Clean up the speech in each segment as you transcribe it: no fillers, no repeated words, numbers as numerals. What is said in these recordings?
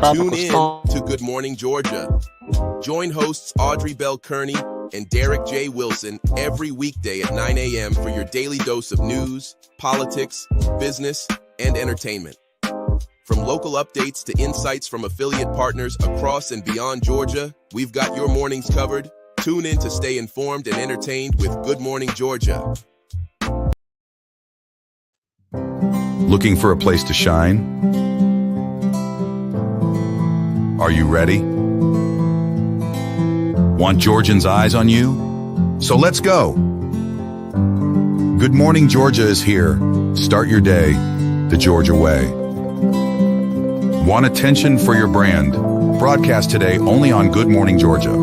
Tune in to Good Morning Georgia. Join hosts Audrey Bell Kearney and Derek J. Wilson every weekday at 9 a.m. for your daily dose of news, politics, business, and entertainment. From local updates to insights from affiliate partners across and beyond Georgia, we've got your mornings covered. Tune in to stay informed and entertained with Good Morning Georgia. Looking for a place to shine? Are you ready? Want Georgians' eyes on you? So let's go. Good Morning Georgia is here. Start your day the Georgia way. Want attention for your brand? Broadcast today only on Good Morning Georgia.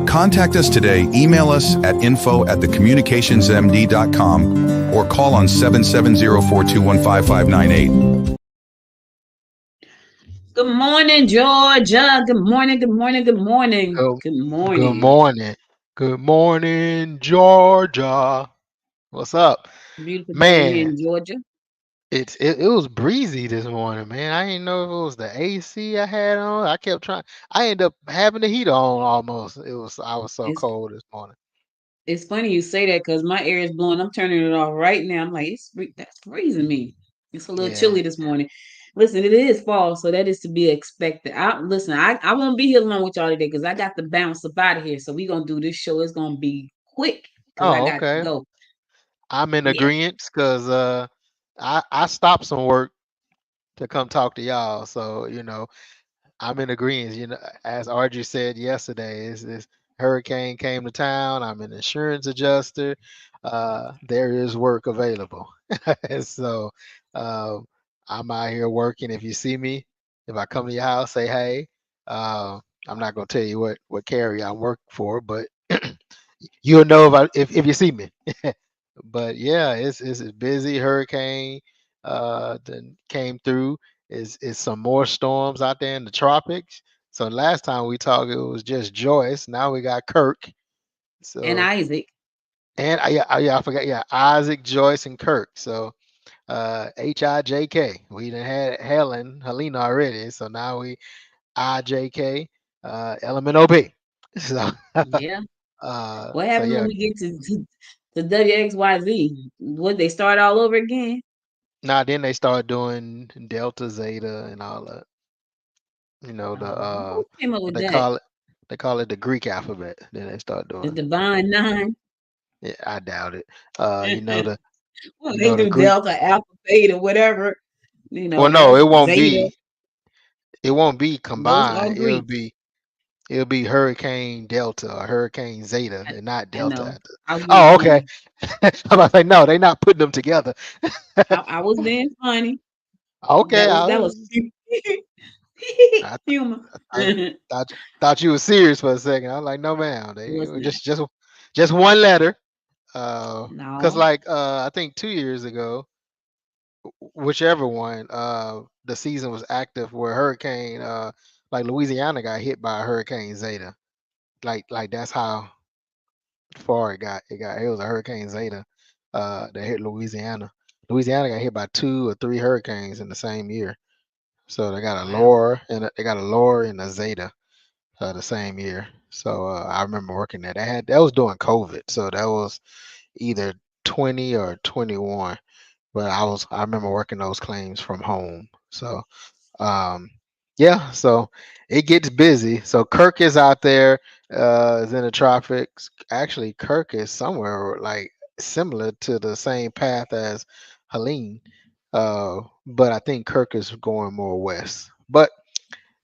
Contact us today. Email us at info@thecommunicationsmd.com or call on 770-421-5598. Good morning, Georgia. Good morning, good morning, good morning. Good morning. Good morning. Good morning, Georgia. What's up? Beautiful day Man, here in Georgia. it was breezy this morning, man. I didn't know if it was the AC I had on. I kept trying. I ended up having the heater on almost. I was so cold this morning. It's funny you say that because my air is blowing. I'm turning it off right now. I'm like, that's freezing me. It's a little chilly this morning. Listen, it is fall, so that is to be expected. I won't be here long with y'all today because I got to bounce up out of here. So we're gonna do this show. It's gonna be quick because I got to go. I'm in agreement because I stopped some work to come talk to y'all. So, I'm in agreement. As Audrey said yesterday, this hurricane came to town. I'm an insurance adjuster. There is work available. So I'm out here working. If you see me, if I come to your house, say hey. I'm not gonna tell you what carrier I work for, but you'll know if you see me. But yeah, it's busy. Hurricane then came through. Is some more storms out there in the tropics. So last time we talked, it was just Joyce. Now we got Kirk. So and Isaac. And I forgot. Yeah, Isaac, Joyce, and Kirk. So HIJK. We done had Helena already. So now we IJK, LMNOP. So yeah. What happened when we get to WXYZ? Would they start all over again? Then they start doing Delta, Zeta, and all that. Who came up with they that? call it the Greek alphabet. Then they start doing The Divine Nine. Yeah, I doubt it. They do the Greek. Delta, Alpha, Theta, whatever. Well, no, it won't Zeta. It won't be combined. It'll be Hurricane Delta or Hurricane Zeta, and not Delta. Oh, okay. I'm about to say no. They're not putting them together. I was being funny. Okay, that was humor. I thought you were serious for a second. I was like, no, ma'am. They just one letter. No. Because I think 2 years ago, whichever one, the season was active where hurricane, like Louisiana got hit by a Hurricane Zeta. Like that's how far it got. It was a Hurricane Zeta that hit Louisiana. Louisiana got hit by 2 or 3 hurricanes in the same year. So they got a lower and a Zeta the same year. So I remember working there. That was during COVID. So that was either 20 or 21. But I remember working those claims from home. So so it gets busy. So Kirk is out there, is in the tropics. Actually, Kirk is somewhere like similar to the same path as Helene. But I think Kirk is going more west. But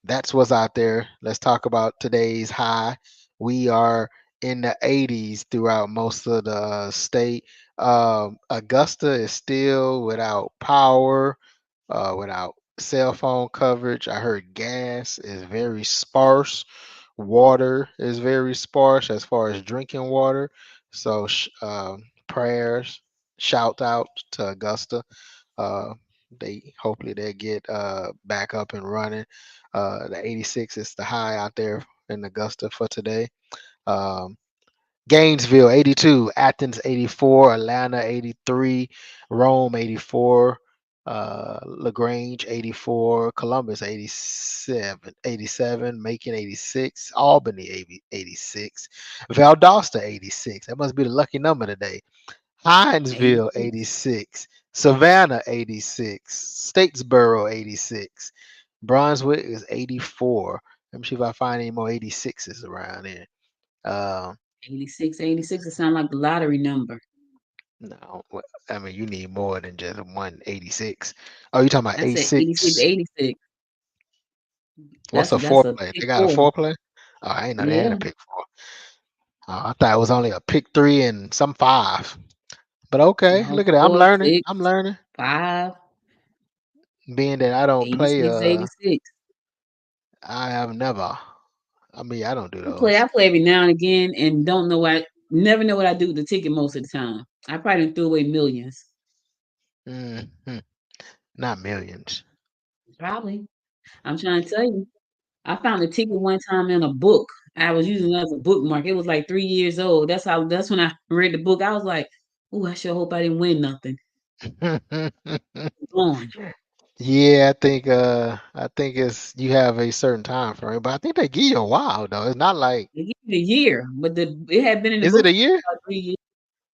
that's what's out there. Let's talk about today's high. We are in the 80s throughout most of the state. Augusta is still without power, without cell phone coverage. I heard gas is very sparse. Water is very sparse as far as drinking water. So prayers, shout out to Augusta. Hopefully they get back up and running. The 86 is the high out there in Augusta for today. Gainesville 82, Athens 84, Atlanta 83, Rome 84, LaGrange 84, Columbus 87, Macon 86, Albany 86, Valdosta 86. That must be the lucky number today. Hinesville 86. 86, Savannah 86, Statesboro 86, Brunswick is 84. Let me see if I find any more 86s around here. 86. 86. It sounds like the lottery number. No, I mean you need more than just 186. Oh, you talking about I said 86, 86? 86. What's a That's a foreplay? They pick got a four. foreplay? Oh, I ain't know they had Yeah. a pick four. Oh, I thought it was only a pick three and some five. But okay, No, look at that. I'm 4, learning. 6, I'm learning. 5, Being that I don't play, 86, 86. I have never. I mean, I don't do I play. those. I play every now and again, and don't know what. Never know what I do with the ticket most of the time. I probably done threw away millions. Hmm. Not millions. Probably. I'm trying to tell you. I found a ticket one time in a book. I was using it as a bookmark. It was like 3 years old. That's when I read the book. I was like, "Oh, I sure hope I didn't win nothing." Gone. Yeah, I think it's you have a certain time frame, but I think they give you a while though. It's not like, They give you a year, but it had been in the is it book a for year? about 3 years.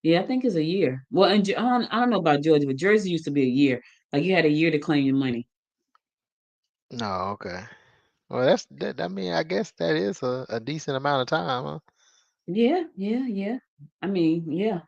Yeah, I think it's a year. Well, I don't know about Georgia, but Jersey used to be a year. Like you had a year to claim your money. No, okay. Well, that's that. I mean, I guess that is a decent amount of time, Yeah, yeah, yeah. I mean, yeah.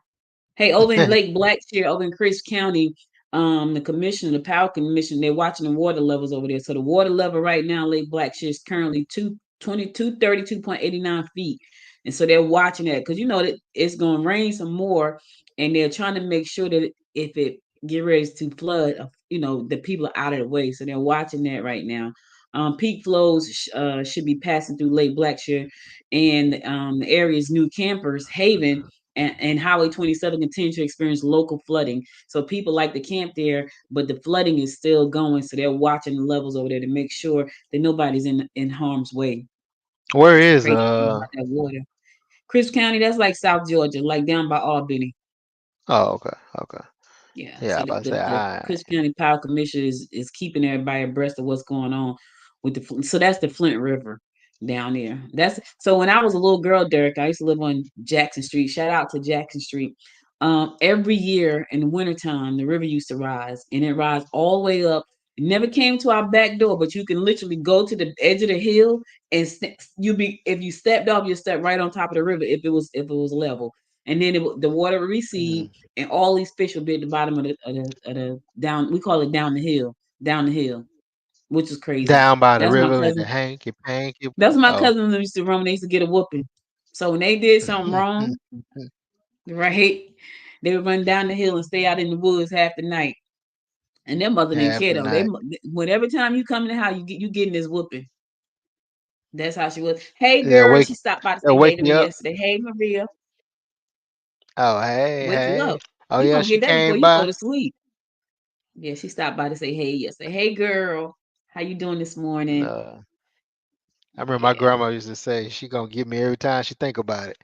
Hey, over in huh? Lake Blackshear, over in Crisp County, the commission, the power commission, they're watching the water levels over there. So the water level right now, Lake Blackshear is currently 232.89 feet. And so they're watching that because you know that it's gonna rain some more, and they're trying to make sure that if it get ready to flood, the people are out of the way. So they're watching that right now. Peak flows should be passing through Lake Blackshear and the area's new campers, Haven, and Highway 27 continue to experience local flooding. So people like to camp there, but the flooding is still going. So they're watching the levels over there to make sure that nobody's in harm's way. Where It's a is crazy thing about that water. Crisp County, that's like South Georgia, like down by Albany. Oh, okay, okay. Yeah, Yeah, I so about to say the I. Crisp County Power Commission is keeping everybody abreast of what's going on with so that's the Flint River down there. That's so when I was a little girl, Derek, I used to live on Jackson Street. Shout out to Jackson Street. Every year in the wintertime, the river used to rise, and it rise all the way up. It never came to our back door, but you can literally go to the edge of the hill and you be if you stepped off, you step right on top of the river if it was level, and then the water would recede, Mm, and all these fish will be at the bottom of the down. We call it down the hill, which is crazy. down by the That's my river with the cousin. hanky panky. That's my Oh. cousin that used to run when they used to get a whooping. So when they did something wrong, right, they would run down the hill and stay out in the woods half the night. And their mother didn't Half care the though. night. Whenever time you come in the house, you getting this whooping. That's how she was. Hey They'll girl, wake she stopped by to they'll say hey wake to you me up. yesterday. Hey Maria, Oh, hey, wake you hey. up. Oh You yeah, gonna she get that before came you go by. to sleep. Yeah, she stopped by to say hey yesterday. Hey girl, how you doing this morning? Uh, I remember my Yeah, grandma used to say she gonna get me every time she think about it.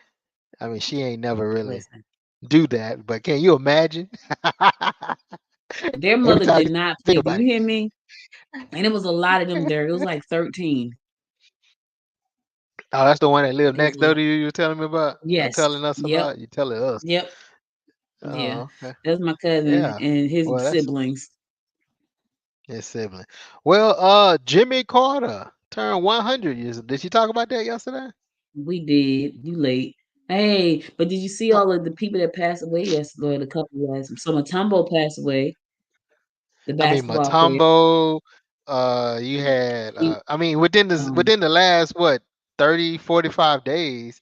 I mean, she ain't never really listen. do that, but can you imagine? Their Every mother time did you not think play. Do about you hear me? And it was a lot of them it. there. It was like 13. Oh, that's the one that lived It was next a door lot. to you. You were telling me about, or Yes. telling us Yep. about. You telling us. Yep. Yeah. Oh, okay. That's my cousin Yeah. and his Well, that's siblings. his sibling. Well, Jimmy Carter turned 100 years. Did she talk about that yesterday? We did. You late. Hey, but did you see Uh, all of the people that passed away yesterday? The couple was so Matumbo passed away, the I mean, basketball player. Matumbo. You He, had. he, I mean, within the last what 30, 45 days,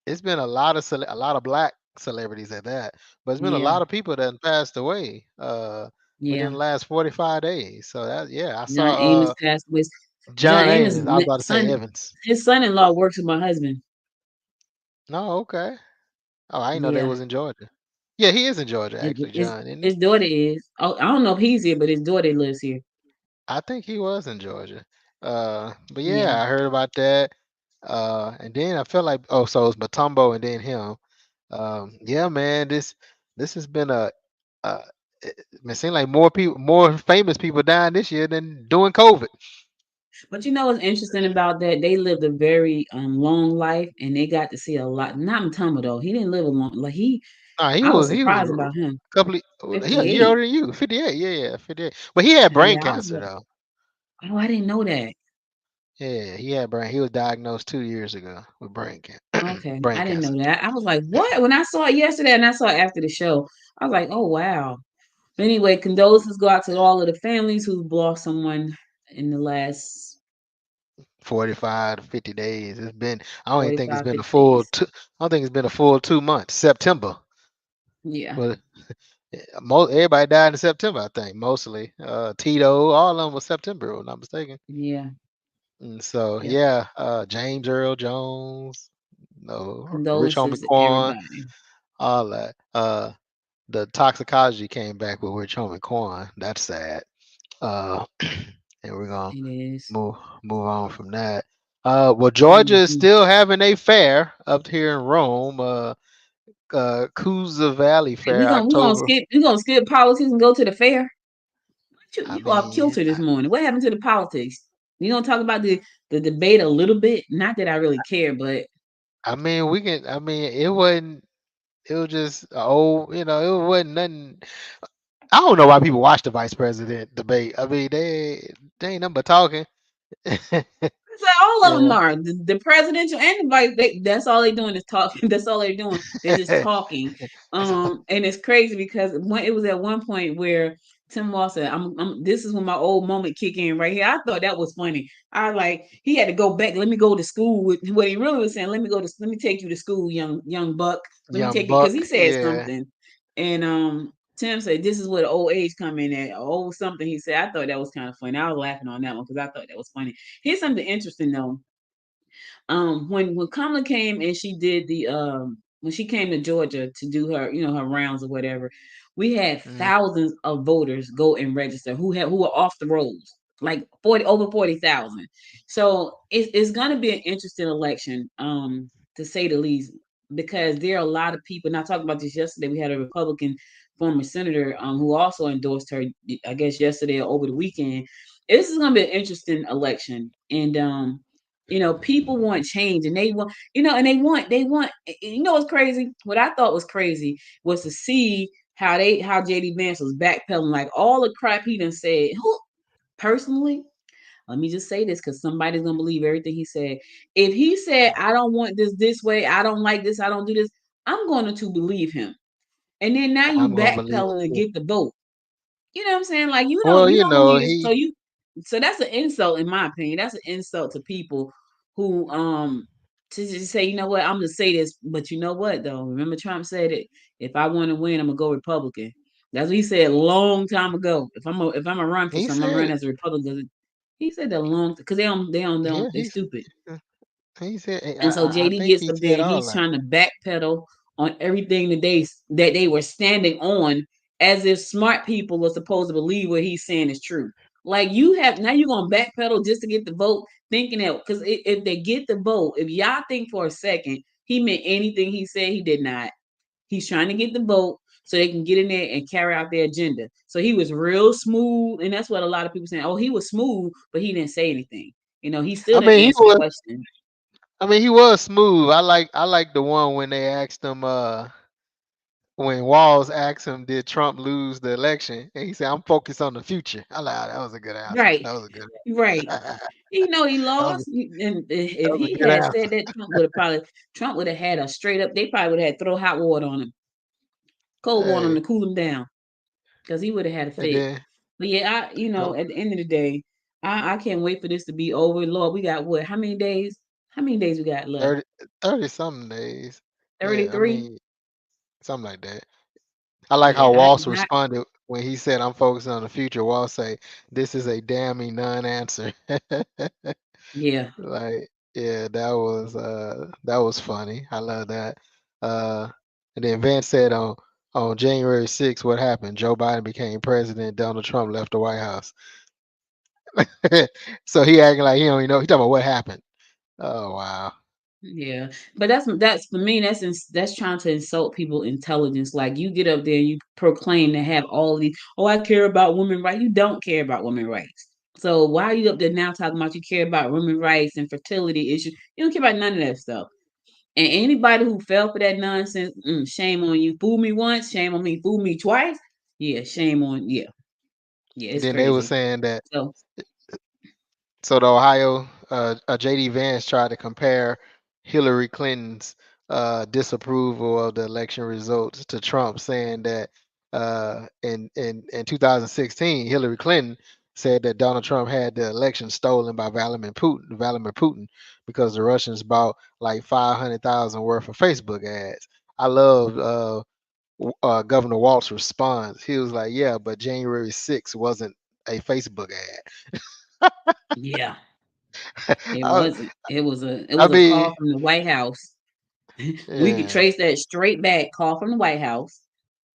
it's been a lot of black celebrities at that, but it's been a yeah, lot of people that have passed away. Within yeah. the last 45 days. So that yeah, I John saw Amos passed away. John John Amos' Amos. I was about to say son, Evans. his son-in-law works with my husband. No, okay. Oh, I didn't know they Yeah. was in Georgia. Yeah, he is in Georgia His actually, his John, isn't he? his daughter is. Oh, I don't know if he's here, but his daughter lives here. I think he was in Georgia. But Yeah. yeah, I heard about that. And then I felt like so it was Matumbo and then him. Yeah, man, this has been a it seems like more famous people dying this year than doing COVID. But you know what's interesting about that? They lived a very long life, and they got to see a lot. Not Matama though. He didn't live a long. Like he, Nah, he I was was he was surprised a about him. couple he a year 58. older than you, 58. Yeah, 58. But he had brain Yeah, I was cancer like, though. oh, I didn't know that. Yeah, he had brain. He was diagnosed 2 years ago with brain Okay, brain I didn't cancer. know that. I was like, what? When I saw it yesterday, and I saw it after the show, I was like, oh wow. But anyway, condolences go out to all of the families who've lost someone in the last 45 to 50 days. It's been. I don't even think it's 45, been a 50 full. days. I don't think it's been a full 2 months. September. Yeah, Well, most everybody died in September. I think mostly. Tito, all of them was September, if I'm not mistaken. yeah, And so yeah. yeah, James Earl Jones, no, Rich Homie Condolences to Quan, everybody. all that. The toxicology came back with Rich Homie Quan. That's sad. Uh, and we're gonna It is. move move on from that. Well, Georgia is Mhm. still having a fair up here in Rome. Coosa Valley And Fair, October. we gonna skip politics and go to the fair. I You off mean, kilter this morning. What happened to the politics? You gonna talk about the debate a little bit? Not that I really care, but I mean, we can. I mean, it wasn't. It was just oh, it wasn't nothing. I don't know why people watch the vice president debate. I mean, they ain't nothing but talking. it's like all of them Yeah. are the presidential and the vice. That's all they doing is talking. That's all they're doing. They're just talking. And it's crazy because it was at one point where Tim Moss said, This is when my old moment kick in right here." I thought that was funny. I like he had to go back. Let me go to school with what he really was saying. Let me take you to school, young buck. Let me Young take you because he Buck, said yeah. something, and Tim said, "This is where the old age come in at old something." He said, I thought that was kind of funny. I was laughing on that one because I thought that was funny. Here's something interesting though. When Kamala came and she did the when she came to Georgia to do her her rounds or whatever, we had Mm. thousands of voters go and register who were off the rolls, like 40,000. So it's going to be an interesting election, to say the least, because there are a lot of people. And I talked about this yesterday. We had a Republican former senator who also endorsed her, I guess yesterday or over the weekend. This is going to be an interesting election, and people want change, and they want, what's crazy. What I thought was crazy was to see how JD Vance was backpedaling, like all the crap he done said. Who personally, let me just say this because somebody's gonna believe everything he said. If he said, I don't want this way, I don't like this, I don't do this, I'm going to believe him. And then now you I'm gonna believe backpedaling to it. get the vote. You know what I'm saying? Like Well, you don't believe this, he so that's an insult in my opinion. That's an insult to people who to just say, I'm gonna say this, but you know what though? Remember Trump said it, if I want to win, I'm gonna go Republican. That's what he said a long time ago. If I'm a run for he something, I'm gonna run said as a Republican. He said that long because yeah, they're stupid. he said And so I JD think gets he up there said and all he's that. trying to backpedal on everything that they were standing on, as if smart people are supposed to believe what he's saying is true. Like you're gonna backpedal just to get the vote, thinking that because if they get the vote, if y'all think for a second he meant anything he said, he did not. He's trying to get the vote so they can get in there and carry out their agenda. So he was real smooth, and that's what a lot of people saying. Oh, he was smooth, but he didn't say anything. He still I didn't mean, he answer the was. question. I mean, he was smooth. I like the one when they asked him. When Walls asked him, "Did Trump lose the election?" and he said, "I'm focused on the future." I like that was a good answer. Right. That was a good. Right. that He was lost, and if a he good had answer. said that, Trump would have had a straight up. They probably would have had throw hot water on him, cold water on him Hey, to cool him down, because he would have had a and fit. then But yeah, oh, at the end of the day, I can't wait for this to be over. Lord, we got what? How many days? How many days we got left? 30 something days. Yeah, I 33. mean something like that. I like how Yeah, Walsh I responded when he said, "I'm focused on the future." Walsh say, "This is a damning non-answer." yeah. Like, yeah, that was funny. I love that. Uh, and then Vance said on January 6th, what happened? Joe Biden became president. Donald Trump left the White House. So he acting like he don't even know. He talking about what happened. Oh wow. Yeah, but that's for me. That's trying to insult people intelligence. Like you get up there and you proclaim to have all these. Oh, I care about women rights. You don't care about women rights. So why are you up there now talking about you care about women rights and fertility issues? You don't care about none of that stuff. And anybody who fell for that nonsense, shame on you. Fool me once, shame on me. Fool me twice, yeah, shame on yeah. It's Then they were crazy. saying that. So So the Ohio, JD Vance tried to compare Hillary Clinton's disapproval of the election results to Trump, saying that in 2016, Hillary Clinton said that Donald Trump had the election stolen by Vladimir Putin, because the Russians bought like 500,000 worth of Facebook ads. I love Governor Walt's response. He was like, "Yeah, but January 6th wasn't a Facebook ad." yeah, it I, wasn't. It I was a call mean, from the White House. We could yeah, trace that straight back. Call from the White House.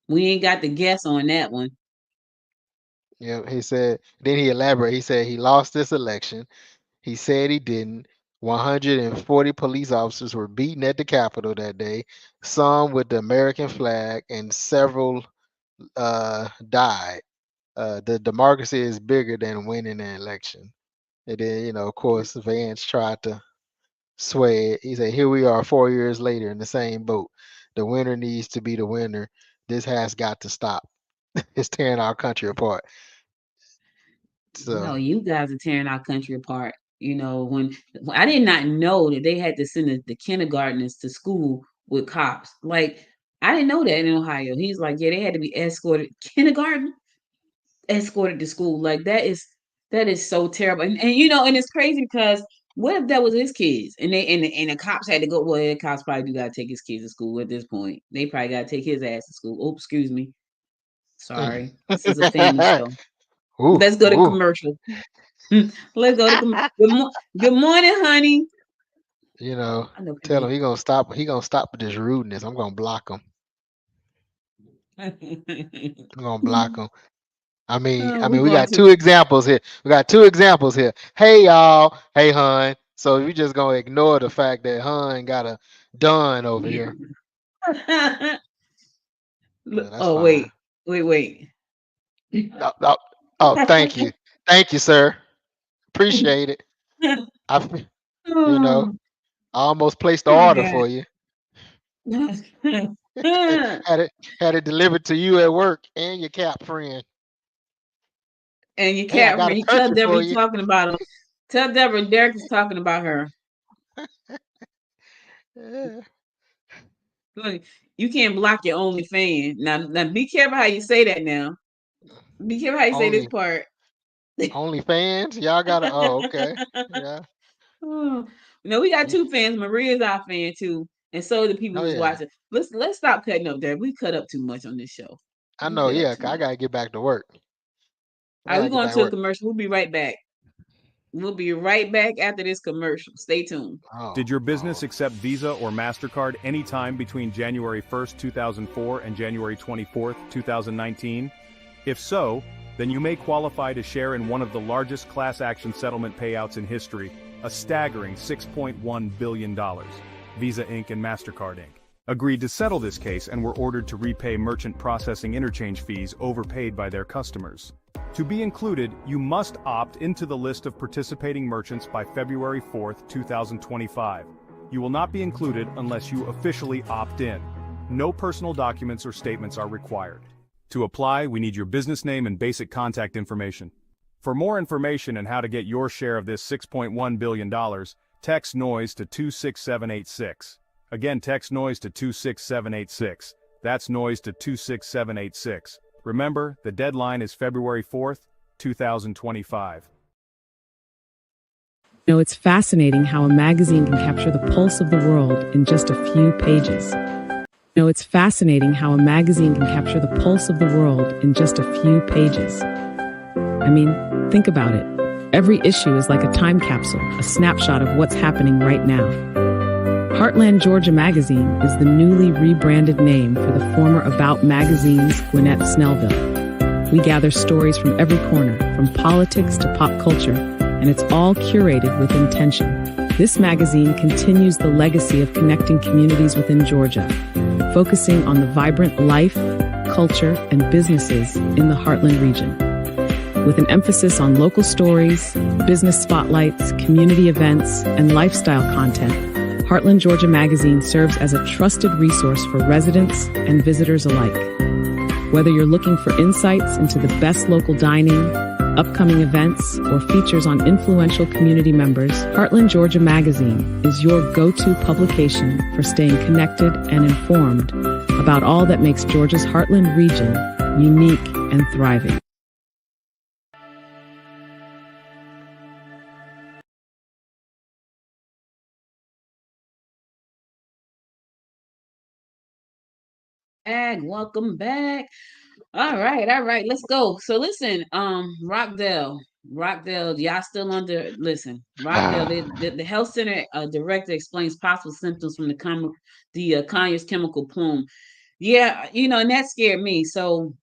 We ain't got the guess on that one. yeah. He said. Then he elaborated. He said he lost this election. He said he didn't. 140 police officers were beaten at the Capitol that day. Some with the American flag, and several died. The democracy is bigger than winning an election. And then, of course, Vance tried to sway it. He said, "Here we are 4 years later in the same boat. The winner needs to be the winner. This has got to stop. It's tearing our country apart." So, No, you guys are tearing our country apart. When I did not know that they had to send the kindergartners to school with cops. Like, I didn't know that in Ohio. He's like, yeah, they had to be escorted kindergarten, escorted to school. Like that is so terrible. And it's crazy because what if that was his kids and the cops had to go? Well, the cops probably do gotta take his kids to school at this point. They probably gotta take his ass to school. Oh, excuse me. Sorry. This is a family show. ooh, Let's go to ooh. commercial. Let's go to good morning, honey. I know Tell him people. he gonna stop. He gonna stop with this rudeness. I'm gonna block him. I'm gonna block him. I mean, Oh, I we're mean, we going got to. two examples here. We got two examples here. Hey y'all. Hey hun. So we just gonna ignore the fact that hun got a done over here. Yeah, that's Oh, fine. wait. Oh, oh, oh, thank you, sir. Appreciate it. I, f- you know, Oh, I almost placed the oh order God. for you. Had it delivered to you at work and your cap friend. And your Hey, I cat got a friend, you tell turkey Deborah for you you. talking about him. Tell Deborah Derek is talking about her. Yeah. Look, you can't block your only fan. Now be careful how you say that now. Be careful how you say this Only part. only fans. Y'all gotta. Oh, okay. Yeah. Oh, no, we got Yeah. two fans. Maria's our fan too, and so are the people Oh who's yeah. watching. Let's stop cutting up there. We cut up too much on this show. I We know. cut up Yeah. too 'Cause I much. gotta get back to work. I All right, gotta we're get going back to to a work. commercial. We'll be right back. We'll be right back after this commercial. Stay tuned. Did Oh. your Oh. business accept Visa or MasterCard anytime between January 1st, 2004 and January 24th, 2019? If so, then you may qualify to share in one of the largest class action settlement payouts in history, a staggering $6.1 billion. Visa Inc. and MasterCard Inc. agreed to settle this case and were ordered to repay merchant processing interchange fees overpaid by their customers. To be included, you must opt into the list of participating merchants by February 4th, 2025. You will not be included unless you officially opt in. No personal documents or statements are required. To apply, we need your business name and basic contact information. For more information on how to get your share of this $6.1 billion, text NOISE to 26786. Again, text NOISE to 26786. That's NOISE to 26786. Remember, the deadline is February 4th, 2025. It's fascinating how a magazine can capture the pulse of the world in just a few pages. It's fascinating how a magazine can capture the pulse of the world in just a few pages. I mean, think about it. Every issue is like a time capsule, a snapshot of what's happening right now. Heartland Georgia Magazine is the newly rebranded name for the former About Magazine's Gwinnett Snellville. We gather stories from every corner, from politics to pop culture, and it's all curated with intention. This magazine continues the legacy of connecting communities within Georgia, focusing on the vibrant life, culture, and businesses in the Heartland region. With an emphasis on local stories, business spotlights, community events, and lifestyle content, Heartland Georgia Magazine serves as a trusted resource for residents and visitors alike. Whether you're looking for insights into the best local dining, upcoming events, or features on influential community members, Heartland Georgia Magazine is your go-to publication for staying connected and informed about all that makes Georgia's Heartland region unique and thriving. Welcome back. All right, let's go. So listen, Rockdale, y'all still under, listen, Rockdale, the health center director explains possible symptoms from the Conyers chemical plume. Yeah, and that scared me. So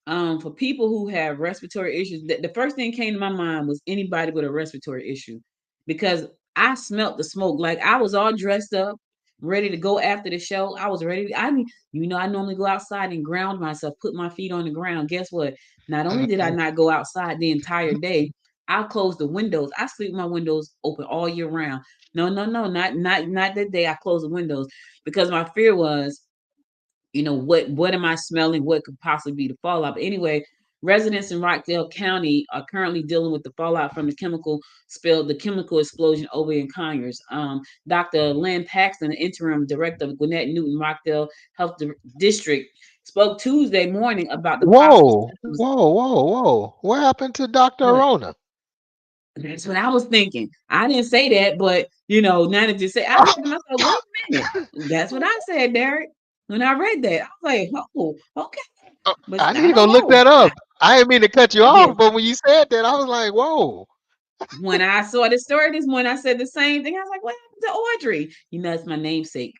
for people who have respiratory issues, the first thing came to my mind was anybody with a respiratory issue, because I smelt the smoke. Like I was all dressed up, ready to go after the show. I was ready. I mean, I normally go outside and ground myself, put my feet on the ground. Guess what? Not only did I not go outside the entire day, I closed the windows. I sleep with my windows open all year round. No, not that day. I closed the windows because my fear was, what am I smelling? What could possibly be the fallout? But anyway, residents in Rockdale County are currently dealing with the fallout from the chemical explosion over in Conyers. Dr. Lynn Paxton, the interim director of Gwinnett Newton Rockdale Health District, spoke Tuesday morning about the possible Whoa, symptoms. whoa, whoa, whoa. What happened to Dr. What? Arona? That's what I was thinking. I didn't say that, but now that you say, I said to myself, wait a minute. That's what I said, Derek. When I read that, I was like, oh, okay. Oh, But I need I to go don't look know. that up. I didn't mean to cut you Yes. off, but when you said that, I was like, whoa. When I saw the story this morning, I said the same thing. I was like, what happened to Audrey? It's my namesake.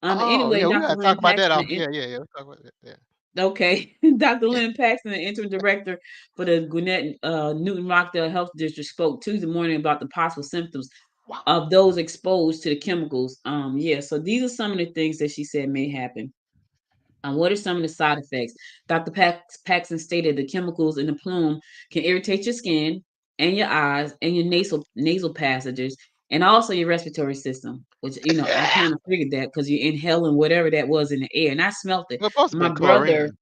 Oh, Anyway, yeah, we Dr. gotta talk Lynn about that Paxton, off. Yeah, let's talk about that. Yeah. okay. Dr. Yeah. Lynn Paxton, the interim director for the Gwinnett Newton Rockdale Health District, spoke Tuesday morning about the possible symptoms Wow. of those exposed to the chemicals. So these are some of the things that she said may happen. What are some of the side effects? Dr. Paxton stated the chemicals in the plume can irritate your skin and your eyes and your nasal passages and also your respiratory system, which I kind of figured that because you're inhaling whatever that was in the air, and I smelt it. It's supposed to be My brother, chlorine.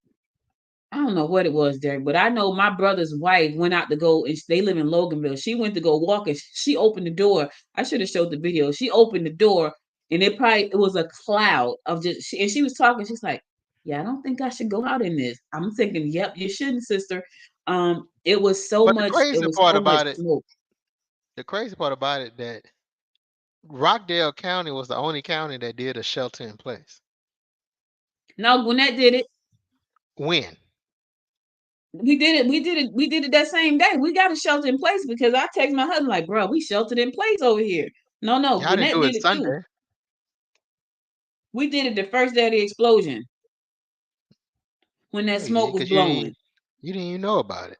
I don't know what it was, Derek, but I know my brother's wife went out to go, and they live in Loganville. She went to go walk, and she opened the door. I should have showed the video. She opened the door, and it was a cloud of and she was talking. She's like, "Yeah, I don't think I should go out in this." I'm thinking, "Yep, you shouldn't, sister." It was so But much. It was so much smoke. the crazy part about it, that Rockdale County was the only county that did a shelter in place. No, Gwinnett did it. When? We did it. We did it. We did it that same day. We got a shelter in place because I text my husband like, "Bro, we sheltered in place over here." No, Y'all didn't Gwinnett do it did it too. Sunday. We did it the first day of the explosion when that No, you smoke didn't, was because blowing. you didn't even know about it.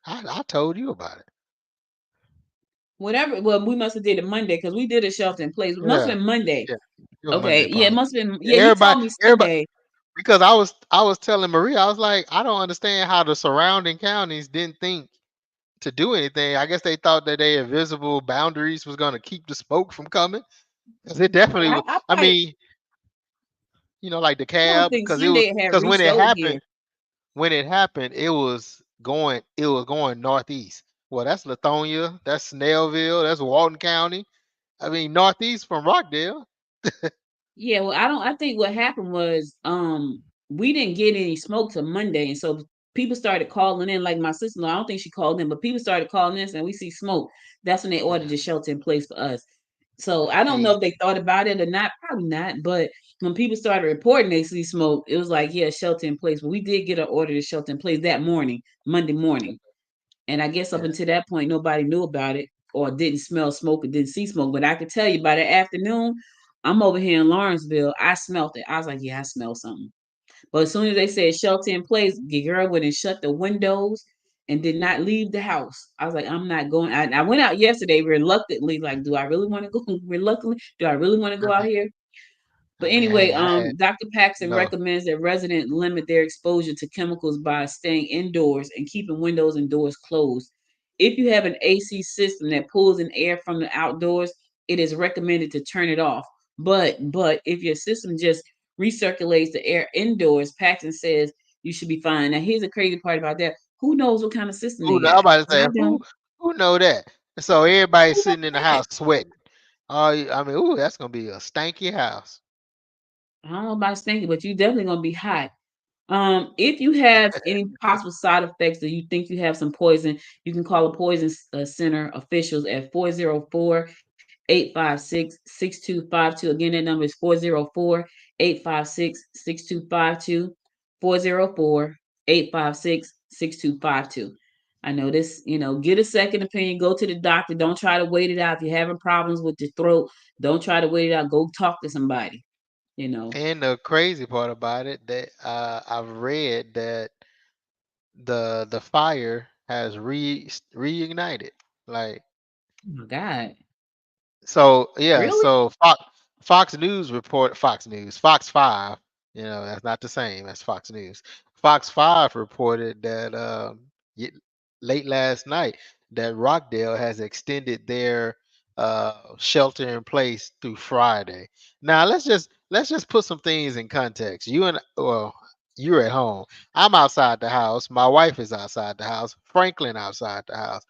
I told you about it. Whatever. Well, we must have did it Monday because we did a shelter in place. It must Yeah, have been Monday. yeah. It was Monday Okay. Yeah, it probably. must have been. Yeah, you Everybody, told me everybody, Sunday. because I was telling Maria, I was like, I don't understand how the surrounding counties didn't think to do anything. I guess they thought that their invisible boundaries was going to keep the smoke from coming. Because it definitely was. I mean, like the I don't cab, think because Sunday had when reached it over here. happened, it was going northeast. Well, that's Lithonia, that's Snellville, that's Walton County. I mean, northeast from Rockdale. Yeah, well, I think what happened was we didn't get any smoke till Monday, and so people started calling in. Like my sister, I don't think she called in, but people started calling in saying we see smoke. That's when they ordered the shelter in place for us. So I don't know See, if they thought about it or not. Probably not. But when people started reporting they see smoke, it was like, yeah, shelter in place. But we did get an order to shelter in place that morning, Monday morning. And I guess up yeah, until that point, nobody knew about it or didn't smell smoke or didn't see smoke. But I could tell you by the afternoon, I'm over here in Lawrenceville. I smelt it. I was like, yeah, I smell something. But as soon as they said shelter in place, the girl went and shut the windows. and did not leave the house. I was like, I'm not going. I went out yesterday reluctantly, like, do I really want to go? Reluctantly, do I really want to I go out mean, here? I But mean, anyway, hey, I had Dr. Paxton no. recommends that residents limit their exposure to chemicals by staying indoors and keeping windows and doors closed. If you have an AC system that pulls in air from the outdoors, it is recommended to turn it off. But if your system just recirculates the air indoors, Paxton says you should be fine. Now here's the crazy part about that. Who knows what kind of system they I'm got? about to I say don't. who know that. So everybody's Who knows sitting in the that? house sweating. Oh, I mean, ooh, that's gonna be a stanky house. I don't know about stinking, but you definitely gonna be hot. If you have any possible side effects or you think you have some poison, you can call the poison center officials at 404-856-6252. Again, that number is 404-856-6252. 404-856-6252. I know this, get a second opinion, go to the doctor. Don't try to wait it out. If you're having problems with your throat, don't try to wait it out. Go talk to somebody, you know. And the crazy part about it that I've read that the fire has reignited. Like Oh my God. so, yeah. Really? So Fox News, Fox Five. You know, that's not the same as Fox News. Fox Five reported that y- late last night that Rockdale has extended their shelter in place through Friday. Now let's just put some things in context. You're at home. I'm outside the house. My wife is outside the house. Franklin outside the house.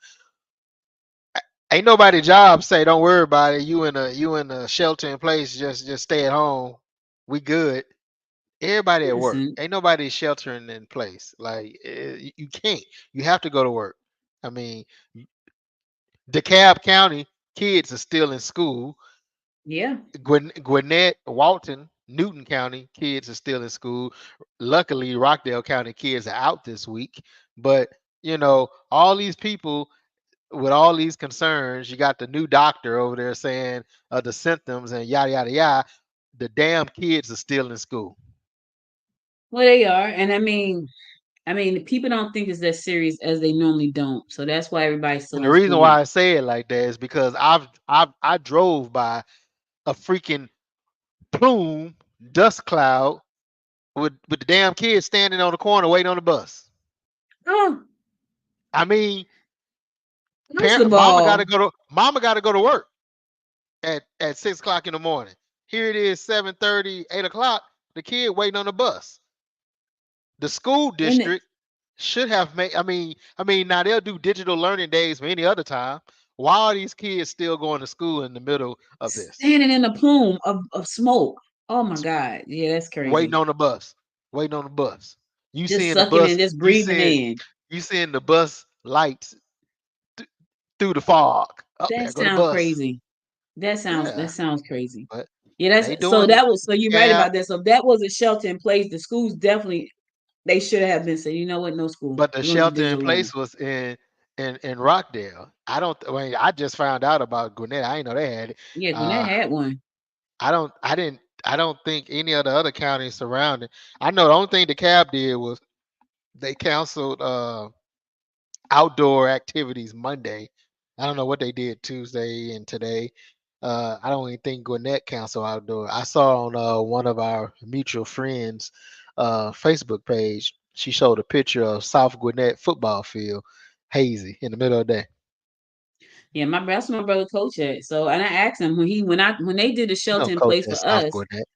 Ain't nobody job say don't worry about it. You in a shelter in place. Just stay at home. We good. Everybody at work. Listen, Ain't nobody sheltering in place. Like you can't. You have to go to work. I mean, DeKalb County kids are still in school. yeah. Gwinnett, Walton, Newton County kids are still in school. Luckily, Rockdale County kids are out this week. But all these people with all these concerns, you got the new doctor over there saying the symptoms and yada yada yada. The damn kids are still in school. Well, they are, and I mean, people don't think it's that serious as they normally don't. So that's why everybody's still And the in reason school. why I say it like that is because I drove by a freaking plume dust cloud with the damn kids standing on the corner waiting on the bus. Oh, I mean, first of gotta all, go to mama got to go to work at 6 o'clock in the morning. Here it is 7:30, 8 o'clock. The kid waiting on the bus. The school and it, district should have made. I mean, now they'll do digital learning days for any other time. Why are these kids still going to school in the middle of this? standing in a plume of smoke. Oh my God, yeah, that's Waiting crazy. on the bus. Waiting on the bus. You Just seeing the sucking and bus? just You breathing seeing in. you seeing the bus lights through the fog. Oh, That there go the sounds bus. crazy. That Yeah, sounds crazy. but Yeah, they that's so doing that was so you're right yeah. about that. So if that was a shelter in place, the schools definitely they should have been saying, you know what, no school. But the We're gonna do shelter in digital learning. place was in Rockdale. I don't. I mean, I just found out about Gwinnett. I didn't know they had it. Yeah, Gwinnett Uh, had one. I don't. I didn't. I don't think any of the other counties surrounding. I know the only thing the cab did was they canceled outdoor activities Monday. I don't know what they did Tuesday and today. I don't even think Gwinnett canceled outdoor. I saw on one of our mutual friends' Facebook page. She showed a picture of South Gwinnett football field, hazy in the middle of the day. Yeah, that's my brother coach at. So and I asked him when they did the You know, shelter in coach place at for South us, Gwinnett.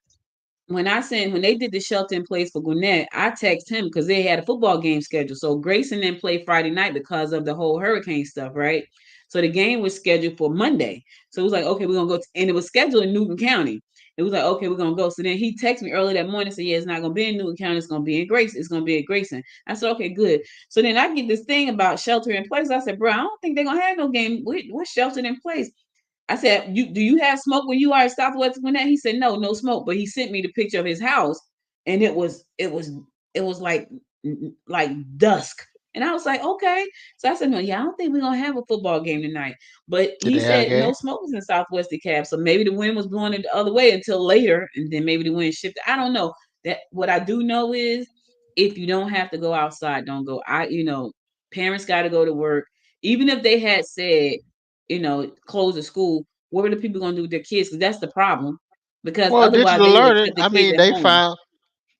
when they did the shelter in place for Gwinnett, I texted him because they had a football game scheduled. So Grayson didn't play Friday night because of the whole hurricane stuff, right? So the game was scheduled for Monday. So it was like, okay, we're gonna go, and it was scheduled in Newton County. It was like, okay, we're gonna go. So then he texted me early that morning and said, yeah, it's not gonna be in Newton County, it's gonna be in Grayson, it's gonna be at Grayson. I said, okay, good. So then I get this thing about shelter in place. I said, bro, I don't think they're gonna have no game. We're sheltered in place. I said, do you have smoke when you are at Southwest Gwinnett? He said, no smoke. But he sent me the picture of his house, and it was like dusk. And I was like, okay. So I said, no, yeah, I don't think we're gonna have a football game tonight. But Did he they have a said game? no smoke was in Southwest DeKalb. So maybe the wind was blowing it the other way until later, and then maybe the wind shifted. I don't know. That what I do know is if you don't have to go outside, don't go. Parents got to go to work. Even if they had said, close the school, what are the people going to do with their kids? Because that's the problem. Because Well, otherwise, digital they would have learning. kept the I kids mean, at home.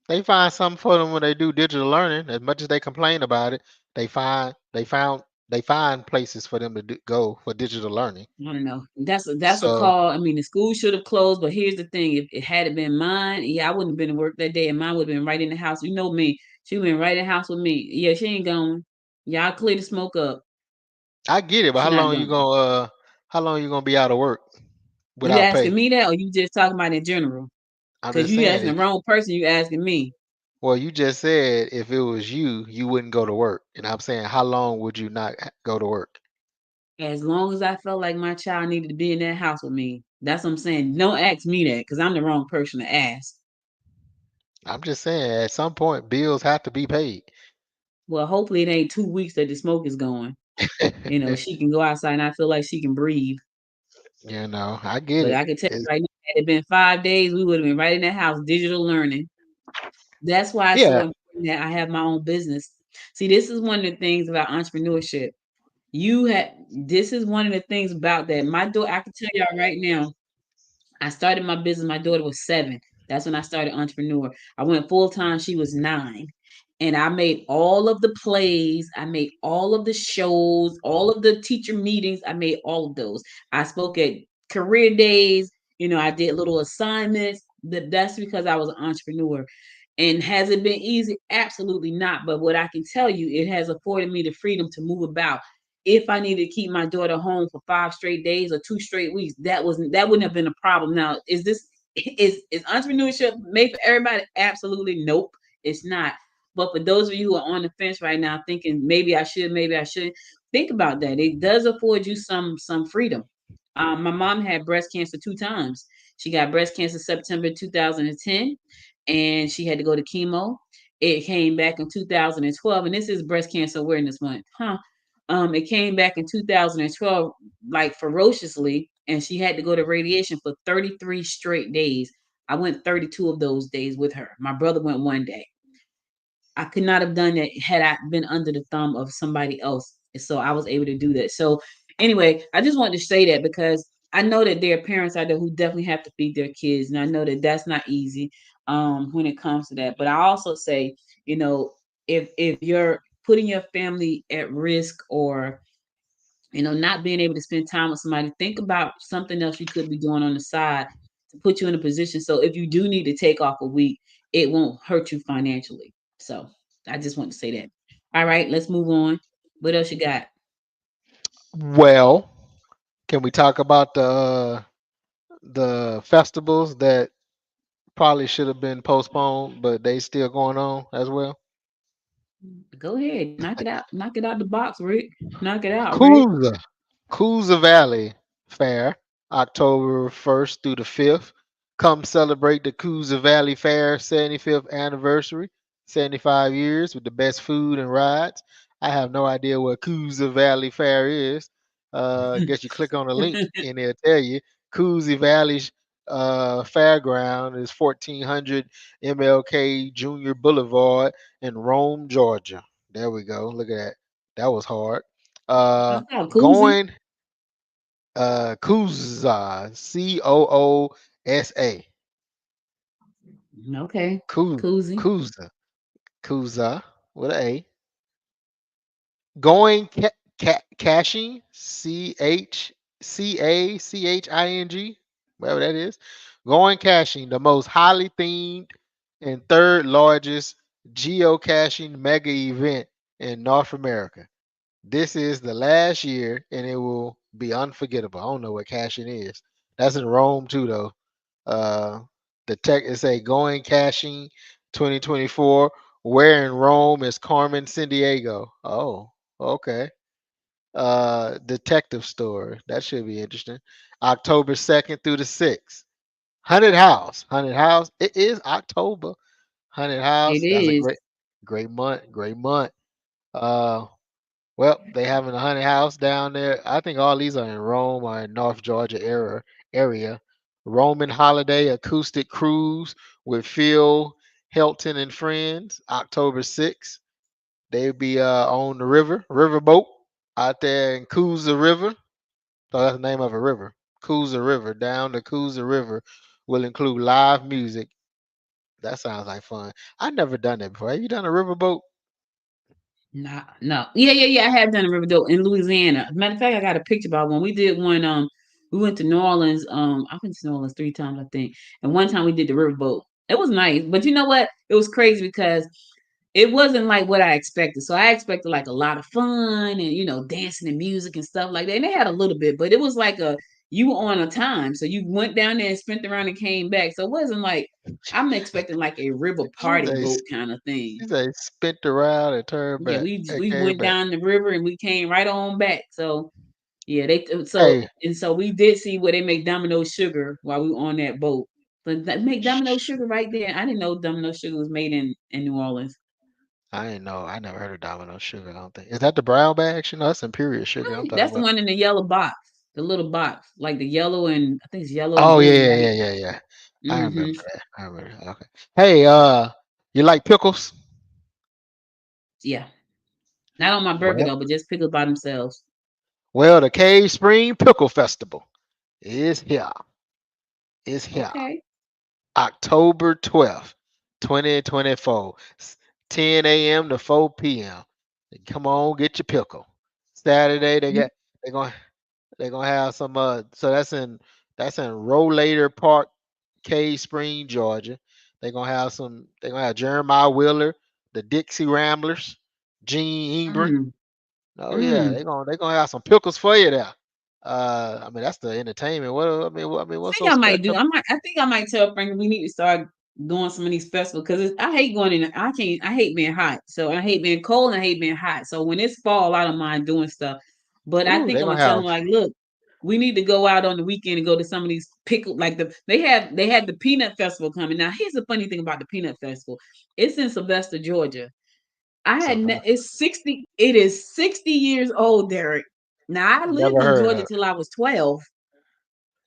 they find something for them when they do digital learning. As much as they complain about it, they find places for them to go for digital learning. I don't know. That's a So call. I mean, the school should have closed, but here's the thing: if it had been mine, yeah, I wouldn't have been to work that day, and mine would have been right in the house. You know me; she would have been right in the house with me. Yeah, she ain't going. Y'all clear the smoke up. I get it, but She not going. how long you gonna be out of work You without asking pay? me that, or you just talking about in general? I'm Because just you saying asking the if wrong person. You asking me. well, you just said if it was you, you wouldn't go to work, and I'm saying how long would you not go to work? As long as I felt like my child needed to be in that house with me, that's what I'm saying. Don't ask me that because I'm the wrong person to ask. I'm just saying at some point bills have to be paid. Well, hopefully it ain't 2 weeks that the smoke is going. She can go outside and I feel like she can breathe. I get But it. I can tell It's, you right now, had it been 5 days, we would have been right in that house, digital learning. That's why it's so yeah, important that I have my own business. See, this is one of the things about entrepreneurship. This is one of the things about that. My daughter, I can tell y'all right now, I started my business. My daughter was 7. That's when I started entrepreneur. I went full time. She was 9. And I made all of the plays. I made all of the shows, all of the teacher meetings. I made all of those. I spoke at career days. I did little assignments. That's because I was an entrepreneur. And has it been easy? Absolutely not. But what I can tell you, it has afforded me the freedom to move about. If I needed to keep my daughter home for 5 straight days or 2 straight weeks, that wouldn't have been a problem. Now, is entrepreneurship made for everybody? Absolutely nope, it's not. But for those of you who are on the fence right now, thinking maybe I should, maybe I shouldn't, think about that. It does afford you some freedom. My mom had breast cancer 2 times. She got breast cancer September 2010, and she had to go to chemo. It came back in 2012, and this is Breast Cancer Awareness Month, huh? It came back in 2012, like ferociously, and she had to go to radiation for 33 straight days. I went 32 of those days with her. My brother went one day. I could not have done that had I been under the thumb of somebody else. So I was able to do that. So anyway, I just wanted to say that because I know that there are parents out there who definitely have to feed their kids, and I know that that's not easy when it comes to that. But I also say, if you're putting your family at risk, or not being able to spend time with somebody, think about something else you could be doing on the side to put you in a position. So if you do need to take off a week, it won't hurt you financially. So I just want to say that. All right, let's move on. What else you got? well, can we talk about the festivals that probably should have been postponed, but they still going on as well? Go ahead, knock it out. Knock it out the box, Rick. Knock it out, Rick. Cool. Coosa Valley Fair, October 1st through the 5th. Come celebrate the Coosa Valley Fair 75th anniversary, 75 years with the best food and rides. I have no idea what Coosa Valley Fair is. Guess you click on the link and it'll tell you. Coosa Valley Fairground is 1400 MLK Junior Boulevard in Rome, Georgia. There we go. Look at that. That was hard. Uh, Knock out koozie. going Coosa, Coosa, Okay, Coo koozie. Coosa, Coosa with an A. Going caching, Caching, whatever that is. Going caching, the most highly themed and third largest geocaching mega event in North America. This is the last year, and it will be unforgettable. I don't know what caching is. That's in Rome too, though. Uh, the tech is a going caching 2024. Where in Rome is Carmen San Diego? Oh, okay. Detective Story. That should be interesting. October 2nd through the 6th. Haunted House. It is October. Haunted It House. That's a is. great month. Great month. Uh, well, they having a haunted house down there. I think all these are in Rome or in North Georgia area. Roman holiday acoustic cruise with Phil Helton and friends, October 6th. They be on the riverboat out there in Coosa River. So that's the name of a river. Coosa River. Down the Coosa River will include live music. That sounds like fun. I've never done that before. Have you done a riverboat? No, no. Yeah. I have done a Riverdale in Louisiana. Matter of fact, I got a picture about one. We did one. We went to New Orleans. I've been to New Orleans 3 times, I think. And one time we did the riverboat. It was nice, but you know what? It was crazy because it wasn't like what I expected. So I expected like a lot of fun and dancing and music and stuff like that. And they had a little bit, but it was like you were on a time. So you went down there and spent around and came back. So it wasn't like I'm expecting like a river party They, boat kind of thing. they spent around and turned Yeah, back. we They we came went back. down the river and we came right on back. So yeah, Hey, so we did see where they make Domino sugar while we were on that boat. But they make Domino sugar right there. I didn't know Domino sugar was made in New Orleans. I didn't know. I never heard of Domino sugar. I don't think. Is that the brown bag? No, that's Imperial sugar I'm talking That's the about. one in the yellow box, the little box, like the yellow and I think it's yellow and Oh blue yeah, and yeah, white. yeah, yeah, yeah. I remember Mm-hmm. that. I remember that. Okay. Hey, you like pickles? Yeah, not on my burger Well, though, but just pickles by themselves. the Cave Spring Pickle Festival is here. Is here. Okay. October 12th, 2024. 10 a.m. to 4 p.m. Come on, get your pickle. Saturday they're going they're gonna have some so that's in Rollator Park, Cave Spring, Georgia. They're gonna have Jeremiah Wheeler, the Dixie Ramblers, Gene Ingram. Mm, Oh yeah, mm. they're gonna have some pickles for you there. I mean that's the entertainment. What's so Think I might do. special? I think I might tell Frank we need to start doing some of these festivals because I hate going in. I can't. I hate being hot. So I hate being cold and I hate being hot. So when it's fall, I don't mind doing stuff. But I Ooh, think they're I'm gonna gonna tell have them like, look, we need to go out on the weekend and go to some of these pickle like they had the peanut festival coming. Now here's the funny thing about the peanut festival. It's in Sylvester, Georgia. Sylvester. It's 60. It is 60 years old, Derek. Now I lived Never in heard Georgia of. till I was 12.